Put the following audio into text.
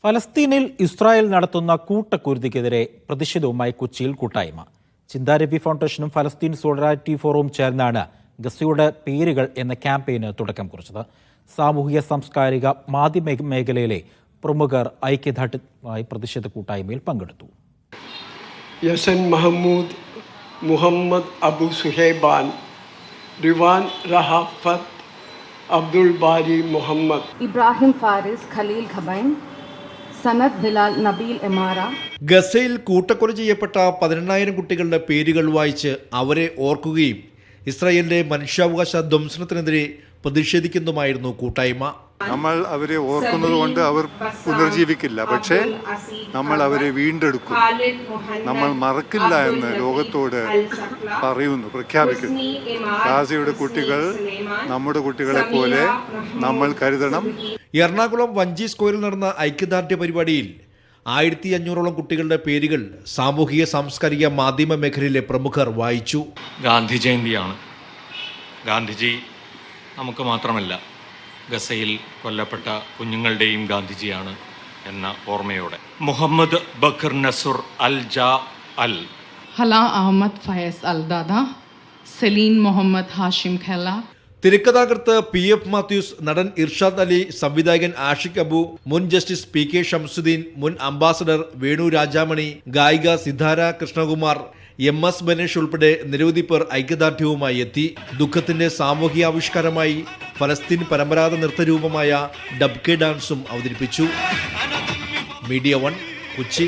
ഫലസ്തീനിൽ ഇസ്രായേൽ നടത്തുന്ന കൂട്ടക്കുരുതിക്കെതിരെ പ്രതിഷേധവുമായി കൊച്ചിയിൽ കൂട്ടായ്മ. ചിന്താ രവി ഫൗണ്ടേഷനും ഫലസ്തീൻ സോളിഡാരിറ്റി ഫോറവും ചേർന്നാണ് ഗസയുടെ പേരുകൾ എന്ന ക്യാമ്പയിന് തുടക്കം കുറിച്ചത്. സാമൂഹിക സാംസ്കാരിക മാധ്യമ മേഖലയിലെ പ്രമുഖർ ഐക്യദാർഢ്യമായി പ്രതിഷേധ കൂട്ടായ്മയിൽ പങ്കെടുത്തു. യസൻ മഹമ്മൂദ്, മുഹമ്മദ് അബു സുഹൈബാൻ, റിവാൻ റഹാഫത്ത്, അബ്ദുൽ ബാരി മുഹമ്മദ്, ഇബ്രാഹിം ഫാരിസ്, ഖലീൽ ഖബൈൻ, സനത് ബിലാൽ, നബീൽ എമാറ. ഗസയിൽ കൂട്ടക്കൊല ചെയ്യപ്പെട്ട 18,000 കുട്ടികളുടെ പേരുകൾ വായിച്ച് അവരെ ഓർക്കുകയും ഇസ്രായേലിന്റെ മനുഷ്യാവകാശ ധ്വംസനത്തിനെതിരെ പ്രതിഷേധിക്കുന്നതുമായിരുന്നു കൂട്ടായ്മ. നമ്മൾ അവരെ ഓർക്കുന്നത് കൊണ്ട് അവർ പുനർജീവിക്കില്ല, പക്ഷേ നമ്മൾ അവരെ വീണ്ടെടുക്കും. നമ്മൾ മറക്കില്ല എന്ന് ലോകത്തോട് പറയുന്നു, പ്രഖ്യാപിക്കുന്നു. ഗാസയുടെ കുട്ടികൾ നമ്മുടെ കുട്ടികളെ പോലെ നമ്മൾ കരുതണം. എറണാകുളം വഞ്ചി സ്ക്വയറിൽ നടന്ന ഐക്യദാർഢ്യ പരിപാടിയിൽ 1500ഓളം കുട്ടികളുടെ പേരുകൾ സാമൂഹിക സാംസ്കാരിക മാധ്യമ മേഖലയിലെ പ്രമുഖർ വായിച്ചു. ഗാന്ധി ജയന്തിയാണ്. ഗാന്ധിജി നമുക്ക് മാത്രമല്ല, ഗസയിൽ കൊല്ലപ്പെട്ട കുഞ്ഞുങ്ങളുടെയും ഗാന്ധിജിയാണ് എന്ന ഓർമ്മയോടെ മുഹമ്മദ് ബക്കർ നസുർ അൽ ജാ അൽ, ഹല അഹമ്മദ് ഫയസ് അൽ ദാദ, സെലീൻ മുഹമ്മദ് ഹാഷിം ഖല. തിരക്കഥാകൃത്ത് PF മാത്യൂസ്, നടൻ ഇർഷാദ് അലി, സംവിധായകൻ ആഷിഖ് അബു, മുൻ ജസ്റ്റിസ് PK ഷംസുദ്ദീൻ, മുൻ അംബാസഡർ വേണു രാജാമണി, ഗായിക സിതാര കൃഷ്ണകുമാർ, MS ബനേഷ് ഉൾപ്പെടെ നിരവധി പേർ ഐക്യദാർഢ്യവുമായി എത്തി. ദുഃഖത്തിന്റെ സാമൂഹികാവിഷ്കാരമായി ഫലസ്തീൻ പരമ്പരാഗത നൃത്തരൂപമായ ഡബ്കെ ഡാൻസും അവതരിപ്പിച്ചു. മീഡിയ 1 കൊച്ചി.